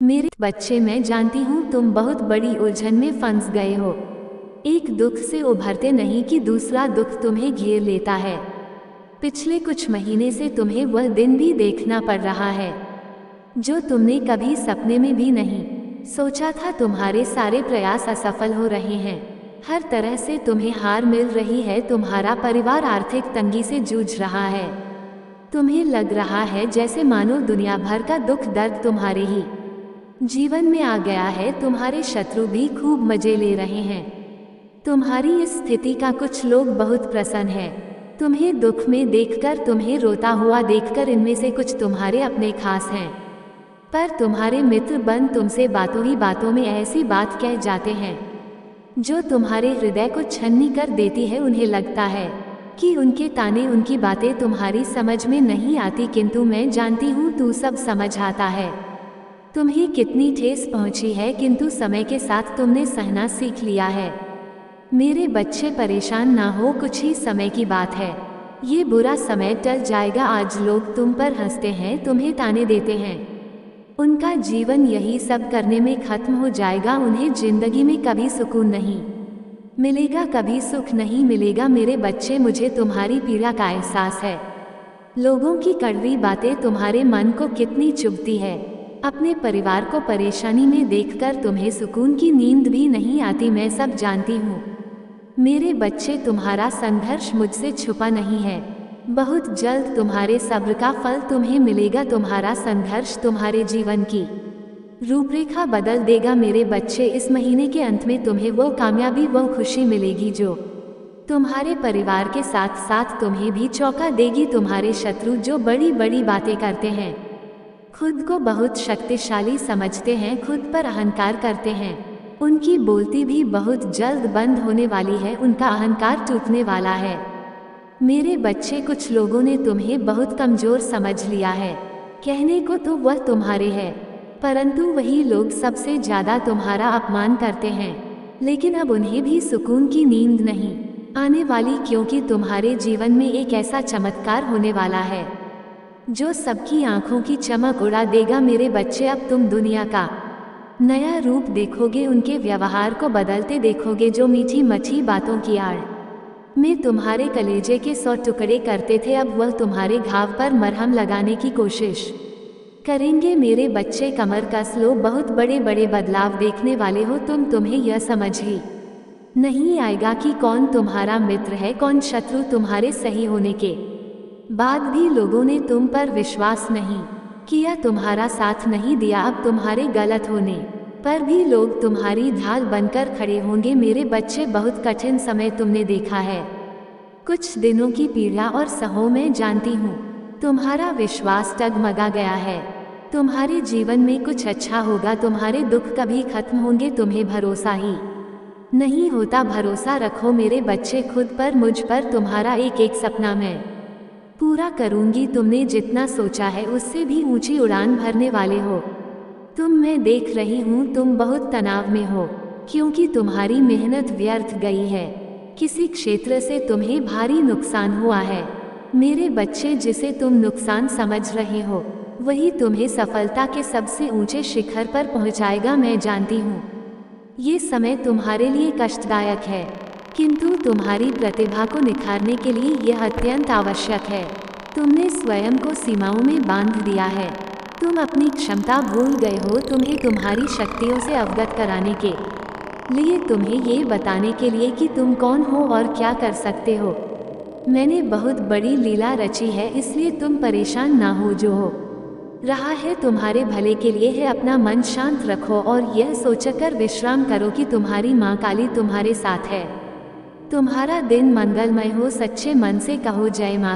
मेरे बच्चे, मैं जानती हूँ तुम बहुत बड़ी उलझन में फंस गए हो। एक दुख से उभरते नहीं कि दूसरा दुख तुम्हें घेर लेता है। पिछले कुछ महीने से तुम्हें वह दिन भी देखना पड़ रहा है जो तुमने कभी सपने में भी नहीं सोचा था। तुम्हारे सारे प्रयास असफल हो रहे हैं, हर तरह से तुम्हें हार मिल रही है। तुम्हारा परिवार आर्थिक तंगी से जूझ रहा है। तुम्हें लग रहा है जैसे मानो दुनिया भर का दुख दर्द तुम्हारे ही जीवन में आ गया है। तुम्हारे शत्रु भी खूब मजे ले रहे हैं। तुम्हारी इस स्थिति का कुछ लोग बहुत प्रसन्न है। तुम्हें दुख में देखकर, तुम्हें रोता हुआ देखकर इनमें से कुछ तुम्हारे अपने खास हैं, पर तुम्हारे मित्र बन तुमसे बातों ही बातों में ऐसी बात कह जाते हैं जो तुम्हारे हृदय को छन्नी कर देती है। उन्हें लगता है कि उनके ताने, उनकी बातें तुम्हारी समझ में नहीं आती, किंतु मैं जानती हूँ तू सब समझ आता है। तुम्हें कितनी ठेस पहुंची है, किंतु समय के साथ तुमने सहना सीख लिया है। मेरे बच्चे, परेशान ना हो, कुछ ही समय की बात है। ये बुरा समय टल जाएगा। आज लोग तुम पर हंसते हैं, तुम्हें ताने देते हैं, उनका जीवन यही सब करने में खत्म हो जाएगा। उन्हें जिंदगी में कभी सुकून नहीं मिलेगा, कभी सुख नहीं मिलेगा। मेरे बच्चे, मुझे तुम्हारी पीड़ा का एहसास है। लोगों की कड़वी बातें तुम्हारे मन को कितनी चुभती है। अपने परिवार को परेशानी में देखकर तुम्हें सुकून की नींद भी नहीं आती, मैं सब जानती हूँ। मेरे बच्चे, तुम्हारा संघर्ष मुझसे छुपा नहीं है। बहुत जल्द तुम्हारे सब्र का फल तुम्हें मिलेगा। तुम्हारा संघर्ष तुम्हारे जीवन की रूपरेखा बदल देगा। मेरे बच्चे, इस महीने के अंत में तुम्हें वो कामयाबी, वो खुशी मिलेगी जो तुम्हारे परिवार के साथ साथ तुम्हें भी चौंका देगी। तुम्हारे शत्रु जो बड़ी बड़ी बातें करते हैं, खुद को बहुत शक्तिशाली समझते हैं, खुद पर अहंकार करते हैं, उनकी बोलती भी बहुत जल्द बंद होने वाली है। उनका अहंकार टूटने वाला है। मेरे बच्चे, कुछ लोगों ने तुम्हें बहुत कमजोर समझ लिया है। कहने को तो वह तुम्हारे है, परंतु वही लोग सबसे ज्यादा तुम्हारा अपमान करते हैं। लेकिन अब उन्हें भी सुकून की नींद नहीं आने वाली, क्योंकि तुम्हारे जीवन में एक ऐसा चमत्कार होने वाला है जो सबकी आंखों की चमक उड़ा देगा। मेरे बच्चे, अब तुम दुनिया का नया रूप देखोगे, उनके व्यवहार को बदलते देखोगे। जो मीठी मठी बातों की आड़ में तुम्हारे कलेजे के 100 टुकड़े करते थे, अब वह तुम्हारे घाव पर मरहम लगाने की कोशिश करेंगे। मेरे बच्चे, कमर कस लो, बहुत बड़े बड़े बदलाव देखने वाले हो तुम। तुम्हें यह समझ ही नहीं आएगा कि कौन तुम्हारा मित्र है, कौन शत्रु। तुम्हारे सही होने के बाद भी लोगों ने तुम पर विश्वास नहीं किया, तुम्हारा साथ नहीं दिया। अब तुम्हारे गलत होने पर भी लोग तुम्हारी ढाल बनकर खड़े होंगे। मेरे बच्चे, बहुत कठिन समय तुमने देखा है, कुछ दिनों की पीड़ा और सहो मैं जानती हूँ। तुम्हारा विश्वास डगमगा गया है। तुम्हारे जीवन में कुछ अच्छा होगा, तुम्हारे दुख कभी खत्म होंगे। तुम्हें भरोसा ही नहीं होता, भरोसा रखो मेरे बच्चे खुद पर, मुझ पर। तुम्हारा एक एक सपना मैं पूरा करूंगी। तुमने जितना सोचा है उससे भी ऊंची उड़ान भरने वाले हो तुम। मैं देख रही हूँ तुम बहुत तनाव में हो, क्योंकि तुम्हारी मेहनत व्यर्थ गई है। किसी क्षेत्र से तुम्हें भारी नुकसान हुआ है। मेरे बच्चे, जिसे तुम नुकसान समझ रहे हो वही तुम्हें सफलता के सबसे ऊंचे शिखर पर पहुंचाएगा। मैं जानती हूँ ये समय तुम्हारे लिए कष्टदायक है, किंतु तुम्हारी प्रतिभा को निखारने के लिए यह अत्यंत आवश्यक है। तुमने स्वयं को सीमाओं में बांध दिया है। तुम अपनी क्षमता भूल गए हो। तुम्हें तुम्हारी शक्तियों से अवगत कराने के लिए, तुम्हें ये बताने के लिए कि तुम कौन हो और क्या कर सकते हो, मैंने बहुत बड़ी लीला रची है। इसलिए तुम परेशान ना हो, जो हो रहा है तुम्हारे भले के लिए है। अपना मन शांत रखो और यह सोचकर विश्राम करो कि तुम्हारी माँ काली तुम्हारे साथ है। तुम्हारा दिन मंगलमय हो। सच्चे मन से कहो जय माँ